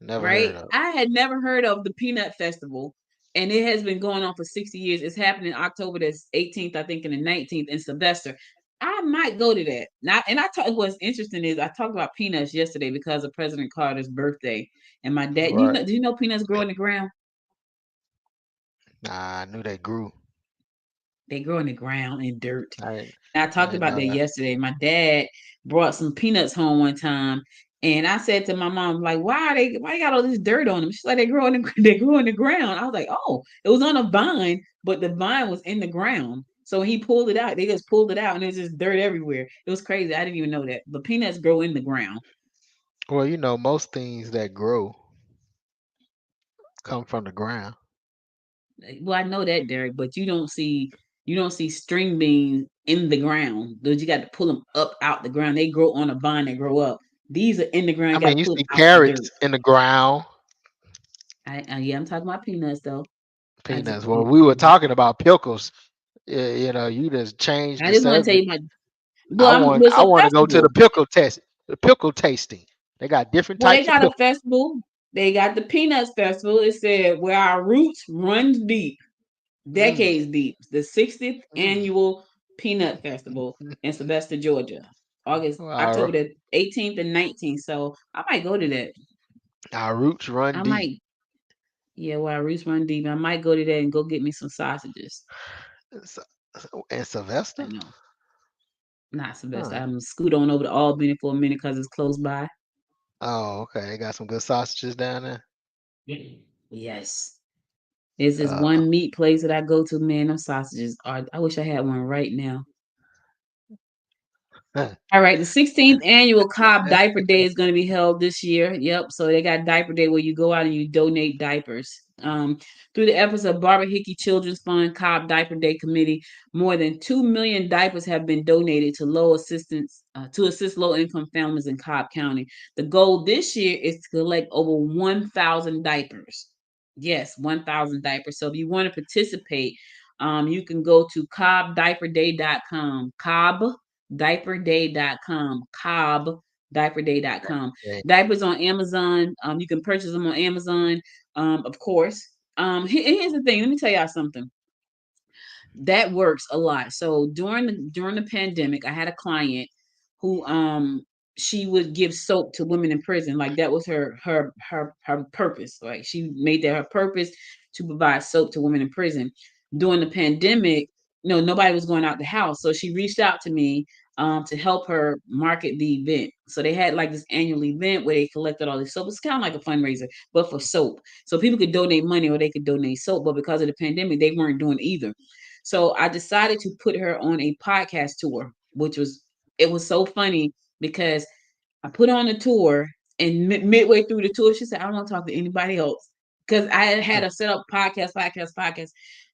Never heard Right? of. I had never heard of the Peanut Festival, and it has been going on for 60 years. It's happening October the 18th, I think, and the 19th in Sylvester. I might go to that. Now, and I talk. What's interesting is I talked about peanuts yesterday because of President Carter's birthday, and my dad. Right. Do you know peanuts grow in the ground? Nah, I knew they grew. They grow in the ground and dirt. I didn't. And I I talked didn't about know that that. yesterday. My dad brought some peanuts home one time, and I said to my mom, like, why you got all this dirt on them? She's like, they grow in the they grow in the ground. I was like, oh, it was on a vine, but the vine was in the ground. So when he pulled it out, they just pulled it out, and there's just dirt everywhere. It was crazy. I didn't even know that. But peanuts grow in the ground. Well, most things that grow come from the ground. Well, I know that, Derek, but you don't see string beans in the ground. Those you got to pull them up out the ground. They grow on a vine. They grow up. These are in the ground. I You got mean, to you pull them see out the dirt. carrots in the ground. Yeah, I'm talking about peanuts though. I just Peanuts. Well, we were talking about pickles. You just changed I the just want to tell subject. you my well, it's I a want to go to festival. the pickle tasting. They got different Well, they types of got a pickles. festival. They got the Peanuts Festival. It said where our roots run deep, Mm, decades deep. The 60th mm. annual Peanut Festival in Sylvester, Georgia, October Our the 18th and 19th. So I might go to that. our roots run I deep. might, yeah, where our roots run deep. I might go to that and go get me some sausages. S- And Sylvester. I know, not Sylvester. Huh. I'm gonna scoot on over to Albany for a minute because it's close by. Oh, okay. They got some good sausages down there. Yes. There's this Uh, one meat place that I go to, man. Them sausages are. I wish I had one right now. All right, the 16th annual Cobb Diaper Day is going to be held this year. Yep. So they got Diaper Day where you go out and you donate diapers. Through the efforts of Barbara Hickey Children's Fund, Cobb Diaper Day Committee, more than 2 million diapers have been donated to low assistance to assist low income families in Cobb County. The goal this year is to collect over 1,000 diapers. Yes, 1,000 diapers. So if you want to participate, you can go to cobbdiaperday.com. Cobbdiaperday.com. okay. Diapers on Amazon. You can purchase them on Amazon, of course. Here's the thing. Let me tell y'all something. that works a lot. So during the pandemic, I had a client who she would give soap to women in prison. Like that was her purpose. Like she made that her purpose to provide soap to women in prison. During the pandemic, no, nobody was going out the house. So she reached out to me to help her market the event. So they had like this annual event where they collected all this soap. It's kind of like a fundraiser, but for soap. So people could donate money or they could donate soap. But because of the pandemic, they weren't doing either. So I decided to put her on a podcast tour, which was it was so funny because I put on a tour, and midway through the tour, she said, "I don't want to talk to anybody else," because I had her set up podcast.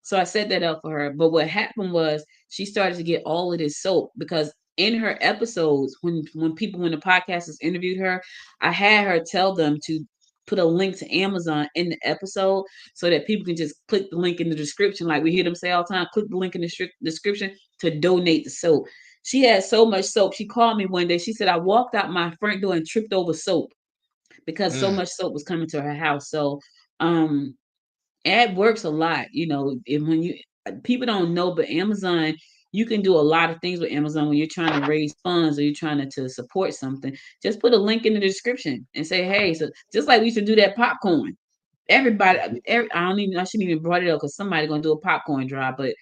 So I set that up for her. But what happened was she started to get all of this soap because in her episodes, when the podcasters interviewed her, I had her tell them to put a link to Amazon in the episode so that people can just click the link in the description, like we hear them say all the time. Click the link in the description to donate the soap. She had so much soap. She called me one day. She said, I walked out my front door and tripped over soap because so Mm. much soap was coming to her house. So um ad works a lot, and when you people don't know, but Amazon, you can do a lot of things with Amazon when you're trying to raise funds or you're trying to support something. Just put a link in the description and say, hey, so just like we used to do that popcorn. Everybody, I shouldn't even brought it up because somebody gonna do a popcorn drive, but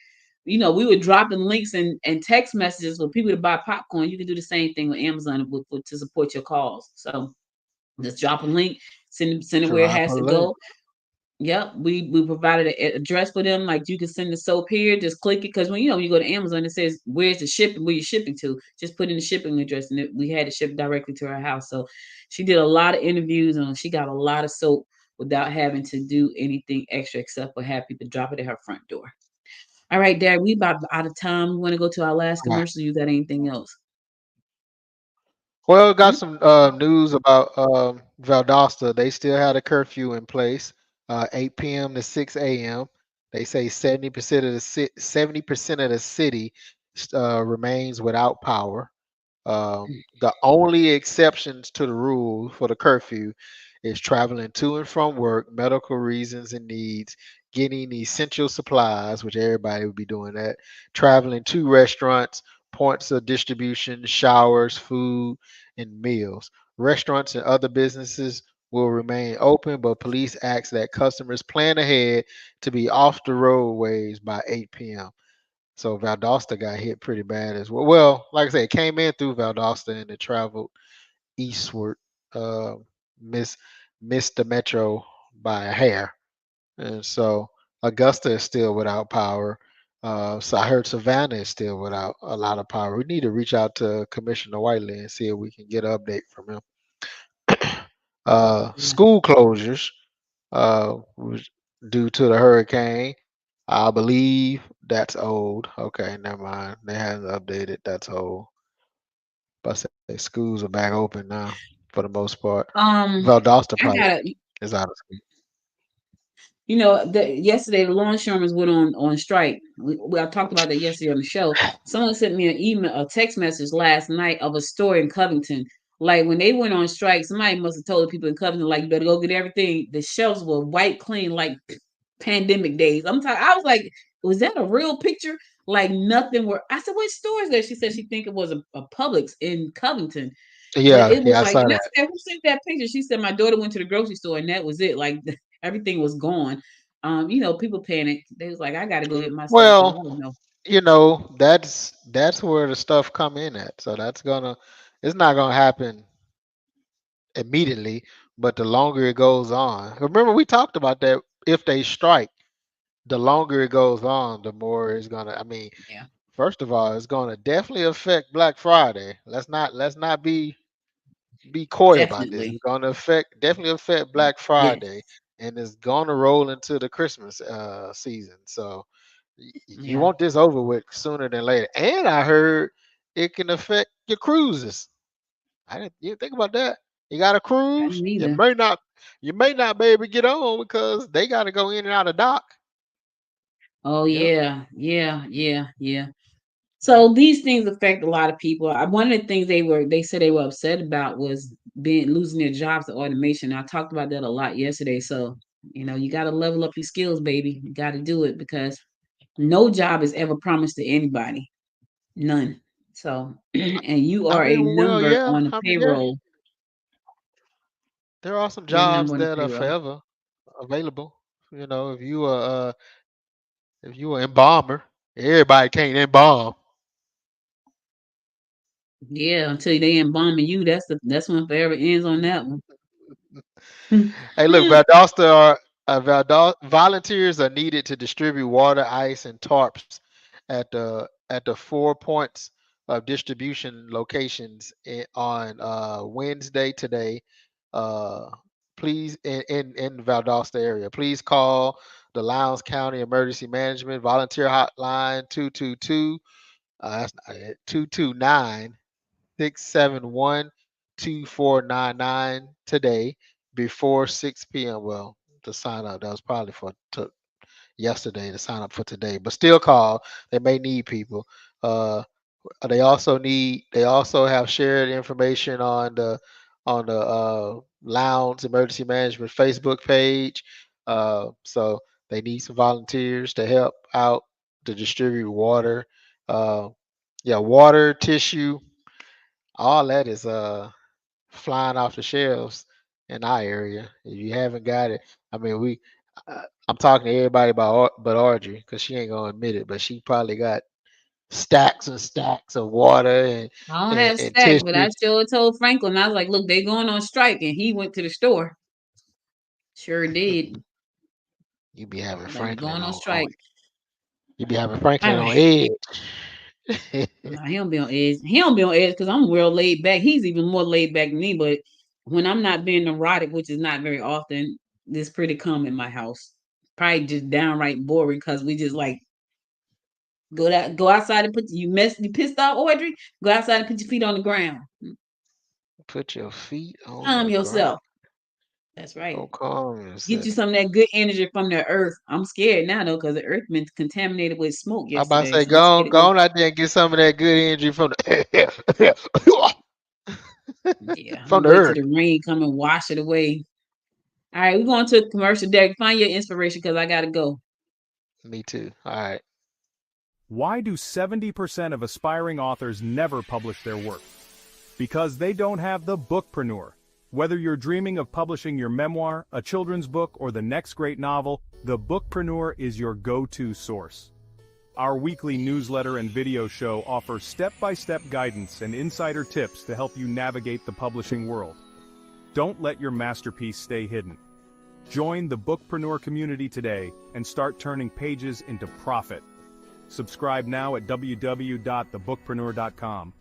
we were dropping links and text messages for people to buy popcorn. You can do the same thing with Amazon to support your cause. So just drop a link, send it where it Drop has a to link. go. Yep, we provided an address for them. Like you can send the soap here, just click it because when you go to Amazon, it says where's the shipping, where you're shipping to. Just put in the shipping address, and we had it shipped directly to her house. So she did a lot of interviews, and she got a lot of soap without having to do anything extra except for have people drop it at her front door. All right, Dad, we about out of time. We want to go to our last Yeah. commercial. You got anything else? Well, got Hmm? some news about Valdosta. They still had a curfew in place, 8 p.m. to 6 a.m. They say 70% of the city remains without power. The only exceptions to the rule for the curfew is traveling to and from work, medical reasons and needs, getting essential supplies, which everybody would be doing that, traveling to restaurants, points of distribution, showers, food, and meals. Restaurants and other businesses will remain open, but police ask that customers plan ahead to be off the roadways by 8 p.m. So Valdosta got hit pretty bad as well. Well, like I said, it came in through Valdosta and it traveled eastward, uh, miss missed the metro by a hair, and so Augusta is still without power. So I heard Savannah is still without a lot of power. We need to reach out to Commissioner Whiteley and see if we can get an update from him. Yeah. School closures was due to the hurricane. I believe that's old. Okay, never mind. They haven't updated. That's old. But I say schools are back open now for the most part. Um, Valdosta I probably gotta, is out of school. yesterday the longshoremen's went on strike. I talked about that yesterday on the show. Someone sent me an email, a text message last night of a store in Covington. Like when they went on strike, somebody must have told the people in Covington, like, you better go get everything. The shelves were white clean, like pandemic days. I was like, was that a real picture? Like nothing were. I said, what store is that? She said she think it was a Publix in Covington. But Yeah, it was yeah, I like, saw and I that. said, who sent that picture? She said, my daughter went to the grocery store and that was it. Like everything was gone. People panicked. They was like, I got to go get my stuff because I don't Well, know. that's where the stuff come in at. So it's not gonna happen immediately, but the longer it goes on. Remember we talked about that. If they strike, the longer it goes on, the more it's gonna. I mean, Yeah, first of all, it's gonna definitely affect Black Friday. Let's not be coy about this. definitely. It's gonna definitely affect Black Yes. Friday, and it's gonna roll into the Christmas season. So you Yeah. want this over with sooner than later. And I heard it can affect your cruises. You didn't think about that. You got a I cruise, didn't either. you may not be able to get on because they got to go in and out of dock. Oh Yep. yeah. Yeah. Yeah. Yeah. So these things affect a lot of people. One of the things they said they were upset about was being losing their jobs to automation. I talked about that a lot yesterday. So you got to level up your skills, baby. You got to do it because No job is ever promised to anybody. None. So, and you I are a mean, well, number yeah. on the I mean, payroll. there are some You're a number jobs on the that are payroll. forever available. You know, if you are embalmer, everybody can't embalm. Yeah, until they embalming you, that's when forever ends on that one. Hey, look, Valdosta volunteers are needed to distribute water, ice, and tarps at the 4 points of distribution locations on Wednesday today. Uh, please in Valdosta area. Please call the Lowndes County Emergency Management Volunteer Hotline 222 that's not it 229 671-2499 today before 6 p.m. Well, to sign up, that was probably for yesterday to sign up for today, but still call. They may need people. Uh, they also have shared information on the Lowndes Emergency Management Facebook page. So they need some volunteers to help out to distribute water. Uh, yeah, water, tissue, all that is flying off the shelves in our area. If you haven't got it, I mean, I'm talking to everybody about but Audrey because she ain't gonna admit it, but she probably got stacks and stacks of water I don't have and stacks, but I tissue. sure told Franklin, I was like, look, they going on strike, and he went to the store. Sure did. You be having Like, we Franklin going on on strike. you be having All Franklin on right. edge. Nah, he don't be on edge. He don't be on edge because I'm real laid back. He's even more laid back than me. But when I'm not being neurotic, which is not very often, it's pretty calm in my house. Probably just downright boring because we just like go outside and you pissed off, Audrey. Go outside and put your feet on the ground. Put your feet on Calm the ground. yourself. That's Go right. calm Get you yourself. some of that good energy from the earth. I'm scared now though because the earth been contaminated with smoke I about to yesterday. say, So I'm scared to go go. on out there and get some of that good energy from the Yeah, I'm from gonna the wait till earth. the rain come and wash it away. All right, we're going to a commercial deck. Find your inspiration because I gotta go. Me too. All right. Why do 70% of aspiring authors never publish their work? Because they don't have the bookpreneur. Whether you're dreaming of publishing your memoir, a children's book, or the next great novel, the bookpreneur is your go-to source. Our weekly newsletter and video show offer step-by-step guidance and insider tips to help you navigate the publishing world. Don't let your masterpiece stay hidden. Join the bookpreneur community today and start turning pages into profit. Subscribe now at www.thebookpreneur.com.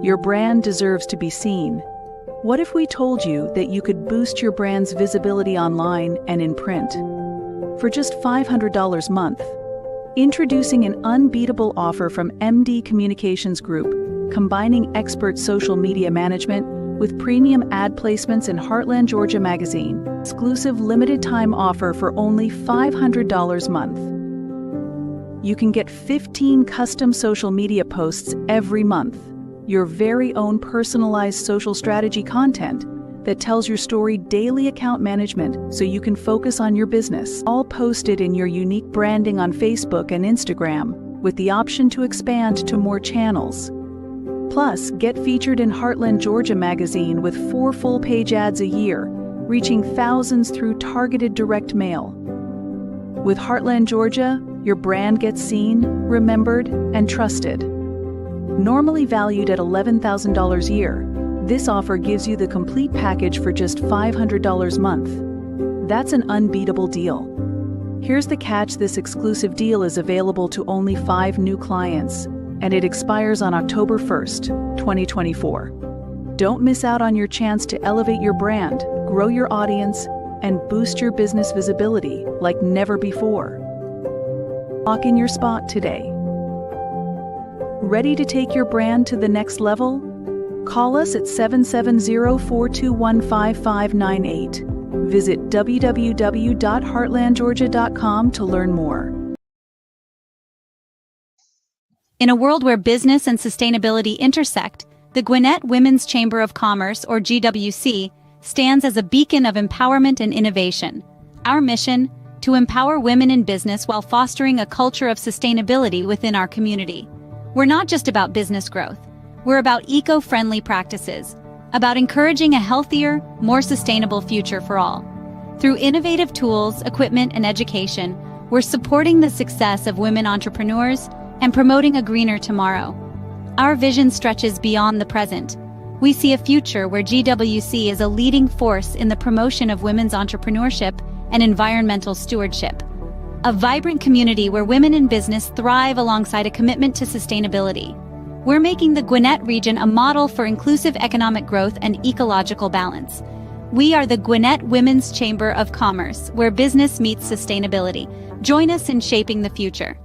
Your brand deserves to be seen. What if we told you that you could boost your brand's visibility online and in print? For just $500 a month. Introducing an unbeatable offer from MD Communications Group, combining expert social media management with premium ad placements in Heartland, Georgia magazine. Exclusive limited-time offer for only $500 a month. You can get 15 custom social media posts every month. Your very own personalized social strategy content that tells your story, daily account management so you can focus on your business. All posted in your unique branding on Facebook and Instagram with the option to expand to more channels. Plus, get featured in Heartland, Georgia magazine with 4 full-page ads a year, reaching thousands through targeted direct mail. With Heartland, Georgia, your brand gets seen, remembered, and trusted. Normally valued at $11,000 a year, this offer gives you the complete package for just $500 a month. That's an unbeatable deal. Here's the catch: this exclusive deal is available to only 5 new clients, and it expires on October 1st, 2024. Don't miss out on your chance to elevate your brand, grow your audience, and boost your business visibility like never before. Lock in your spot today. Ready to take your brand to the next level? Call us at 770-421-5598. Visit www.heartlandgeorgia.com to learn more. In a world where business and sustainability intersect, the Gwinnett Women's Chamber of Commerce, or GWC, stands as a beacon of empowerment and innovation. Our mission: to empower women in business while fostering a culture of sustainability within our community. We're not just about business growth. We're about eco-friendly practices, about encouraging a healthier, more sustainable future for all. Through innovative tools, equipment, and education, we're supporting the success of women entrepreneurs and promoting a greener tomorrow. Our vision stretches beyond the present. We see a future where GWC is a leading force in the promotion of women's entrepreneurship and environmental stewardship. A vibrant community where women in business thrive alongside a commitment to sustainability. We're making the Gwinnett region a model for inclusive economic growth and ecological balance. We are the Gwinnett Women's Chamber of Commerce, where business meets sustainability. Join us in shaping the future.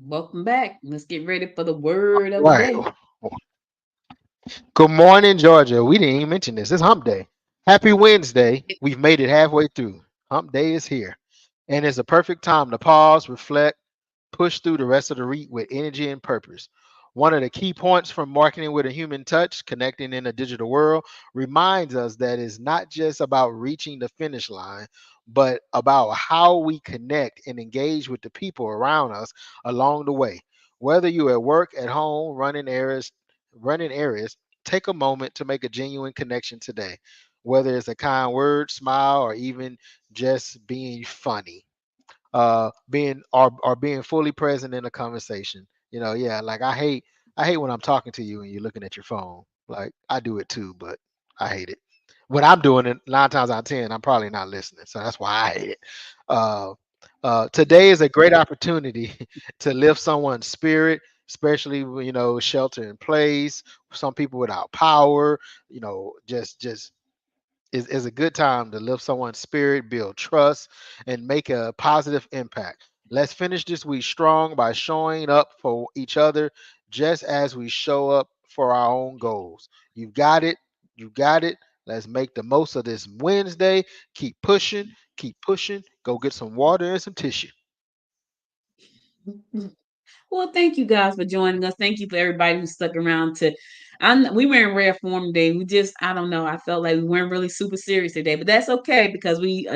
Welcome back. Let's get ready for the word of the Right. day. Good morning, Georgia. We didn't even mention this. It's hump day. Happy Wednesday. We've made it halfway through. Hump day is here. And it's a perfect time to pause, reflect, push through the rest of the week with energy and purpose. One of the key points from marketing with a human touch, connecting in a digital world, reminds us that it's not just about reaching the finish line, but about how we connect and engage with the people around us along the way. Whether you're at work, at home, running areas, take a moment to make a genuine connection today. Whether it's a kind word, smile, or even just being funny, being fully present in a conversation. Yeah, like I hate when I'm talking to you and you're looking at your phone. Like I do it too, but I hate it. When I'm doing it, 9 times out of 10, I'm probably not listening. So that's why I hate it. Uh, Today is a great opportunity to lift someone's spirit, especially shelter in place. Some people without power, just is a good time to lift someone's spirit, build trust, and make a positive impact. Let's finish this week strong by showing up for each other just as we show up for our own goals. You've got it. You got it. Let's make the most of this Wednesday. Keep pushing. Keep pushing. Go get some water and some tissue. Well, thank you guys for joining us. Thank you for everybody who stuck around to. We were in rare form today. I don't know. I felt like we weren't really super serious today, but that's okay because we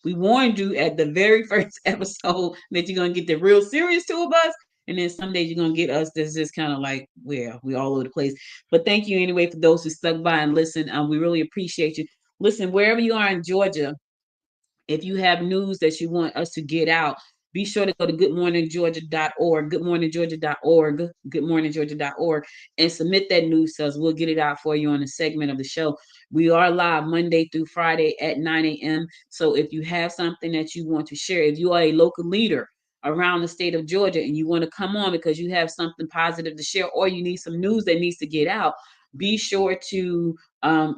warned you at the very first episode that you're gonna get the real serious two of us, and then some days you're gonna get us that's just kind of like, well, we all over the place. But thank you anyway for those who stuck by and listened. We really appreciate you. Listen, wherever you are in Georgia, if you have news that you want us to get out, be sure to go to goodmorninggeorgia.org, goodmorninggeorgia.org, and submit that news to us. We'll get it out for you on a segment of the show. We are live Monday through Friday at 9 a.m. So if you have something that you want to share, if you are a local leader around the state of Georgia and you want to come on because you have something positive to share or you need some news that needs to get out, be sure to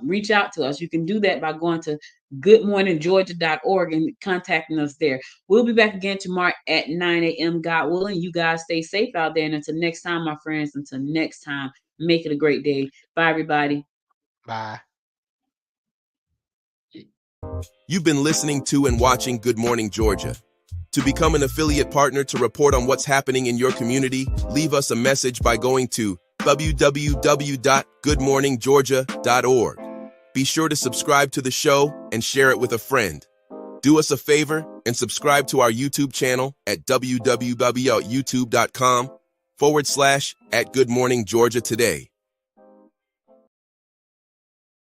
reach out to us. You can do that by going to goodmorninggeorgia.org and contacting us there. We'll be back again tomorrow at 9 a.m. God willing. You guys stay safe out there. And until next time, my friends, until next time, make it a great day. Bye, everybody. Bye. You've been listening to and watching Good Morning Georgia. To become an affiliate partner to report on what's happening in your community, leave us a message by going to www.goodmorninggeorgia.org. Be sure to subscribe to the show and share it with a friend. Do us a favor and subscribe to our YouTube channel at www.youtube.com/@goodmorninggeorgia today.